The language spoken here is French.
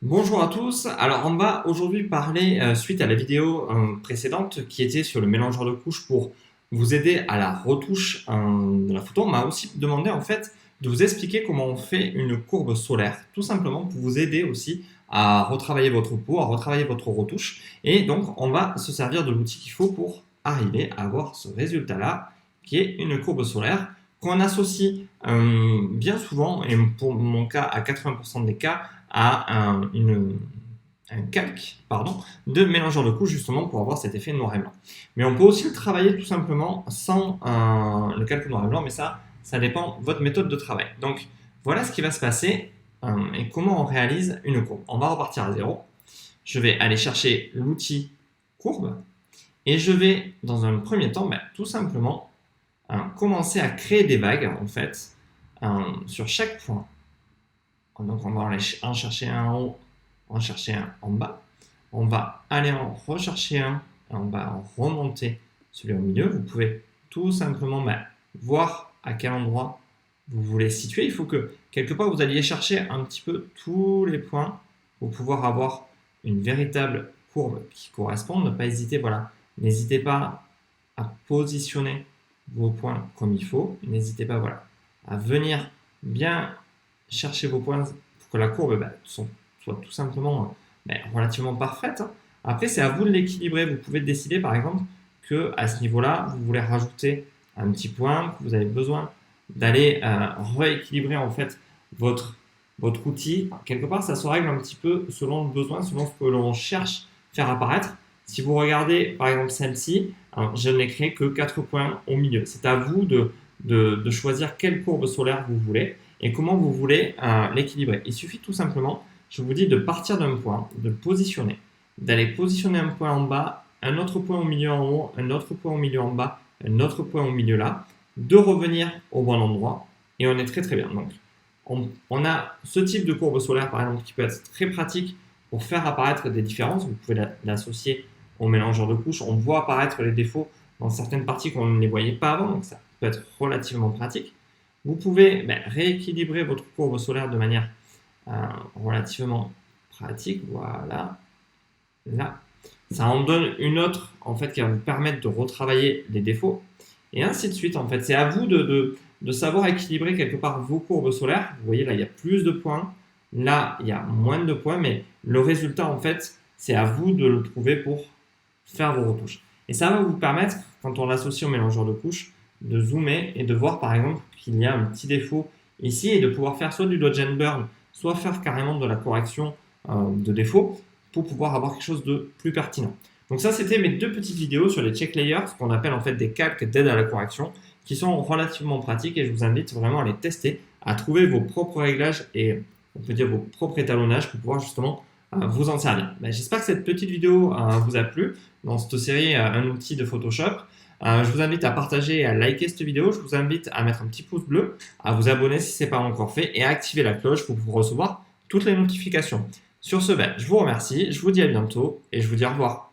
Bonjour à tous. Alors, on va aujourd'hui parler, suite à la vidéo précédente qui était sur le mélangeur de couches pour vous aider à la retouche de la photo. On m'a aussi demandé en fait de vous expliquer comment on fait une courbe solaire, tout simplement pour vous aider aussi à retravailler votre peau, à retravailler votre retouche. Et donc, on va se servir de l'outil qu'il faut pour arriver à avoir ce résultat-là, qui est une courbe solaire qu'on associe bien souvent, et pour mon cas à 80% des cas, à un calque de mélangeur de couches justement pour avoir cet effet noir et blanc. Mais on peut aussi le travailler tout simplement sans le calque noir et blanc, mais ça dépend de votre méthode de travail. Donc voilà ce qui va se passer et comment on réalise une courbe. On va repartir à zéro. Je vais aller chercher l'outil courbe et je vais dans un premier temps tout simplement commencer à créer des vagues en fait sur chaque point. Donc on va en chercher un en haut, en chercher un en bas. On va aller en rechercher un, et on va en remonter celui au milieu. Vous pouvez tout simplement voir à quel endroit vous voulez situer. Il faut que quelque part vous alliez chercher un petit peu tous les points pour pouvoir avoir une véritable courbe qui corresponde. Ne pas hésiter, voilà, n'hésitez pas à positionner vos points comme il faut. N'hésitez pas, voilà, à venir bien chercher vos points pour que la courbe soit tout simplement relativement parfaite. Après, c'est à vous de l'équilibrer. Vous pouvez décider, par exemple, que à ce niveau-là, vous voulez rajouter un petit point, que vous avez besoin d'aller rééquilibrer en fait votre outil. Quelque part, ça se règle un petit peu selon le besoin, selon ce que l'on cherche faire apparaître. Si vous regardez par exemple celle-ci, je n'ai créé que 4 points au milieu. C'est à vous de choisir quelle courbe solaire vous voulez et comment vous voulez l'équilibrer. Il suffit tout simplement, je vous dis, de partir d'un point, de le positionner, d'aller positionner un point en bas, un autre point au milieu en haut, un autre point au milieu en bas, un autre point au milieu là, de revenir au bon endroit et on est très très bien. Donc, on a ce type de courbe solaire par exemple qui peut être très pratique pour faire apparaître des différences. Vous pouvez l'associer au mélangeur de couches. On voit apparaître les défauts dans certaines parties qu'on ne les voyait pas avant, donc ça peut être relativement pratique. Vous pouvez rééquilibrer votre courbe solaire de manière relativement pratique. Voilà, là. Ça en donne une autre en fait qui va vous permettre de retravailler les défauts et ainsi de suite. En fait, c'est à vous de savoir équilibrer quelque part vos courbes solaires. Vous voyez là, il y a plus de points. Là, il y a moins de points, mais le résultat en fait, c'est à vous de le trouver pour faire vos retouches. Et ça va vous permettre, quand on l'associe au mélangeur de couches, de zoomer et de voir par exemple qu'il y a un petit défaut ici et de pouvoir faire soit du dodge and burn, soit faire carrément de la correction de défaut pour pouvoir avoir quelque chose de plus pertinent. Donc ça, c'était mes deux petites vidéos sur les check layers, ce qu'on appelle en fait des calques d'aide à la correction, qui sont relativement pratiques et je vous invite vraiment à les tester, à trouver vos propres réglages et on peut dire vos propres étalonnages pour pouvoir justement vous en servir. J'espère que cette petite vidéo vous a plu dans cette série un outil de Photoshop. Je vous invite à partager et à liker cette vidéo. Je vous invite à mettre un petit pouce bleu, à vous abonner si ce n'est pas encore fait et à activer la cloche pour recevoir toutes les notifications. Sur ce, je vous remercie, je vous dis à bientôt et je vous dis au revoir.